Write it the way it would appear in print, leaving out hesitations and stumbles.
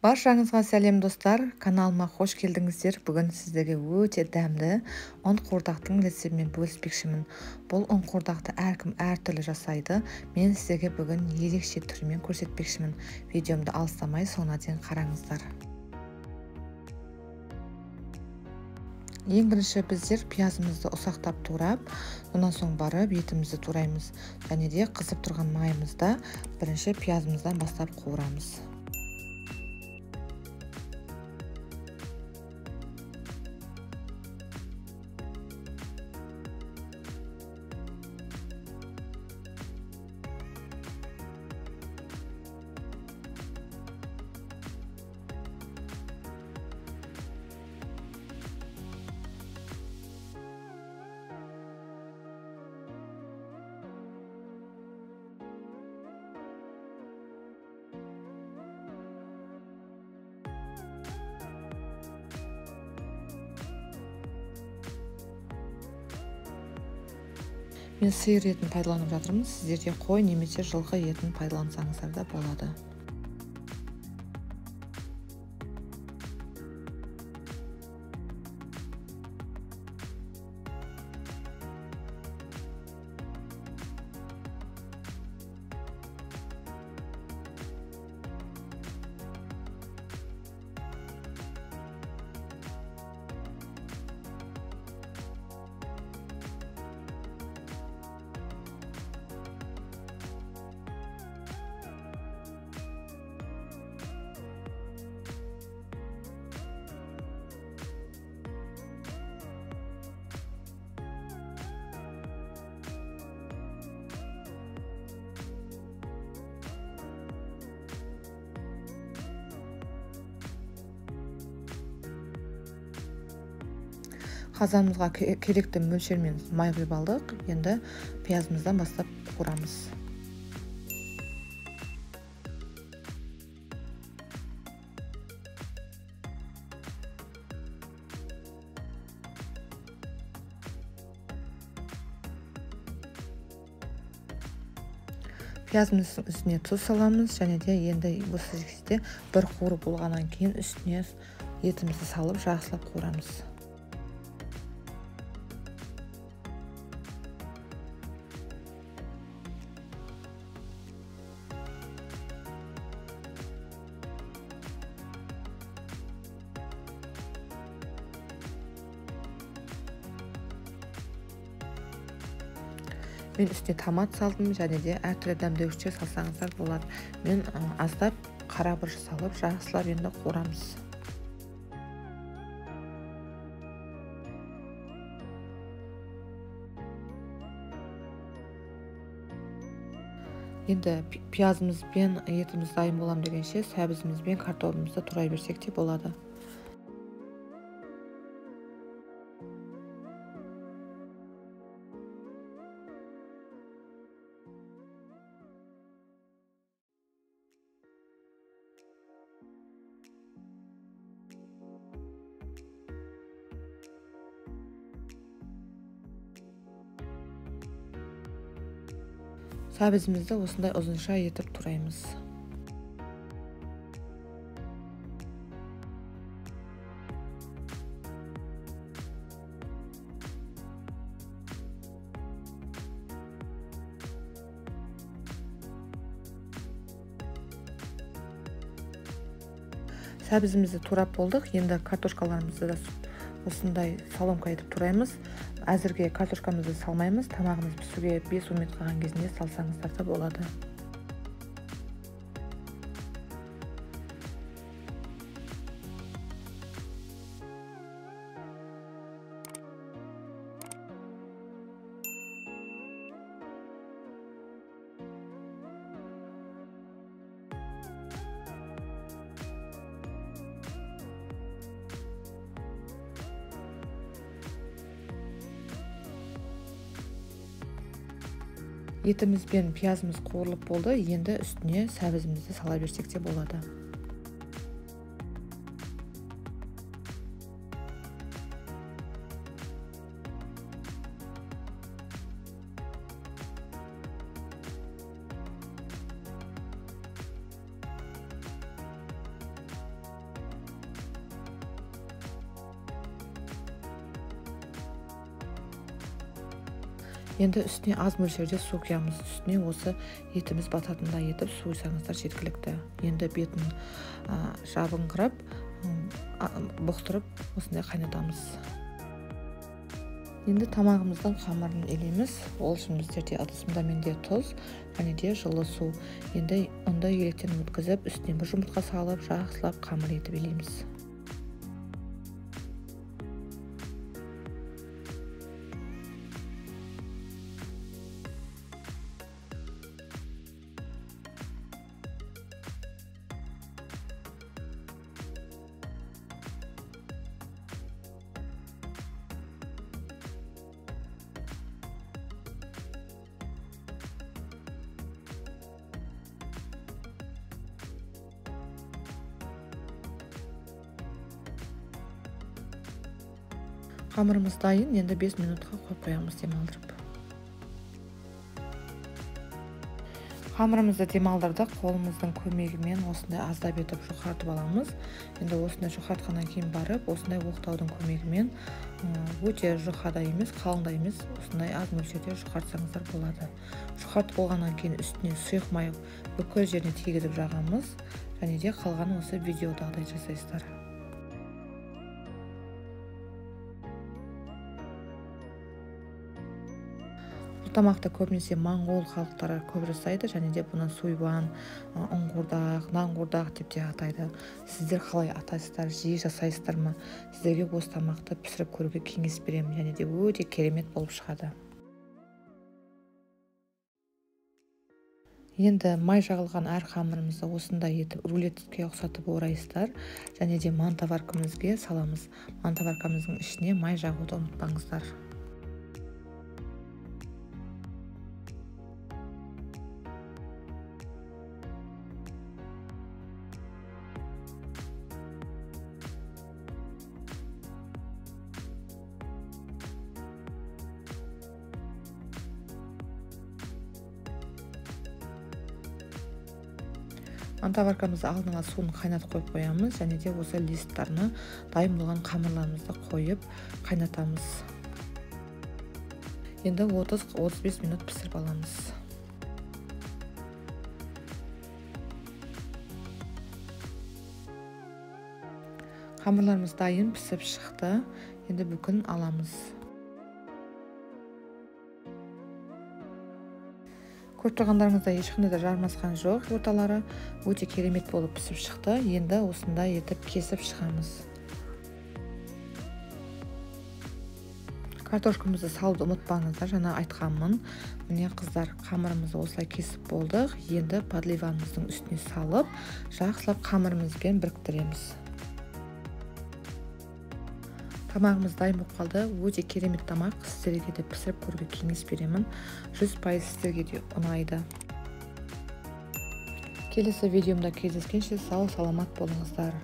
Баршаңызға сәлем достар, каналыма қош келдіңіздер. Бүгін сіздерге өте дәмді ұн қуырдақтың рецептімен бөліспекшімін. Бұл ұн қуырдақты әркім әртүрлі жасайды. Мен сіздерге бүгін ерекше түрімен көрсетпекшімін. Видеомды алыстамай соңына дейін қараңыздар. Ең бірінші біздер пиязымызды ұсақтап турап, онан соң барып етімізді тураймыз. Және де қызып тұрған майымызда бірінші пиязымыздан бастап қуырамыз. Мен сиыр етін пайдаланып жатырмын. Сіздерде қой немесе жылқы етін пайдалансаңыздар да болады. Қазанымызға керекті мөлшермен май құйып алдық. Енді пиязымыздан бастап қуырамыз. Пиязымыздың үстіне тұз саламыз, және де енді осы кезде бір қуырып болғаннан кейін үстіне етімізді салып жақсылап қуырамыз. Мен үстіне томат салдым, және де әртүрлі дәмдеуіштер салсаңыздар болады. Мен аздап қара бұрыш салып жақсылап енді қуырамыз. Енді пиязымыз бен етіміз дайын болам дегенше сәбізіміз бен картоплымызды турай берсек те болады. Сәбізімізді осындай ұзынша етіп тураймыз. Сәбізімізді турап болдық. Енді картошкаларымызды да осындай соломка етіп тураймыз. Әзірге картошкамызды салмаймыз. Тамағымыз пісуге 5-10 минут қалған кезінде салсаңыздар да болады. Етіміз бен пиязымыз қуырылып болды. Енді үстіне сәбізімізді сала берсек те болады. Енді үстіне аз мөлшерде су құямыз. Үстіне осы етіміз бататындай етіп су құйсаңыздар жеткілікті. Енді бетін жабыңқырап, бұқтырып осындай қайнатамыз. Енді тамағымыздың қамырын елейміз. Ол үшін біздерде ыдысымда менде тұз және де жылы су. Енді ұнды електен өткізіп, үстіне бір жұмыртқа салып, жақсылап қамыр етіп елейміз. Қамырымыз дайын, енді 5 минутқа қойып қоямыз демалдырып. Қамырымызды демалдырдық, қолымыздың көмегімен осындай аздап етіп жұқартып аламыз. Енді осындай жұқартқаннан кейін барып, осындай оқтаудың көмегімен өте жұқа да емес, қалың да емес, осындай аз мөлшерде жұқартсаңыздар болады. Жұқартып болғаннан кейін үстіне сұйық май бүкіл жеріне тигізіп жағамыз, және де қалғанын осы видеодағыдай жасайсыздар. Тамақты көбінесе моңғол халықтары көп жасайды, және де бұны суйбан, ұңғырдақ, нанғырдақ деп те атайды. Сіздер қалай атайсыздар, жиі жасайсыздар ма? Сіздерге осы тамақты пісіріп көруге кеңес беремін, және де өте керемет болып шығады. Енді май жағылған әр қамырымызды осындай етіп рулетке ұқсатып орайсыздар, және де мантаваркамызға саламыз. Мантаваркамыздың ішіне май жағуды ұмытпаңыздар. Мантаваркамызды алдын ала суын қайнатып қойып қоямыз, және де осы листтарына дайын болған қамырларымызды қойып қайнатамыз. Енді 30-35 минут пісіріп аламыз. Қамырларымыз дайын пісіп шықты. Енді бүгін аламыз. Көріп тұрғандарыңызда ешқандай да жармасқан жоқ, орталары өте керемет болып пісіп шықты. Енді осындай етіп кесіп шығамыз. Картошкамызды салуды ұмытпаңыздар, жаңа айтқанмын. Міне қыздар, қамырымызды осылай кесіп болдық. Енді подливамыздың үстіне салып, жақсылап қамырымызбен біріктіреміз. Тамағымыз дайын болып қалды. Өте керемет тамақ. Сіздерге де пісіріп көруге кеңес беремін. 100% сіздерге де ұнайды. Келесі видеомда кездескенше сау саламат болыңыздар.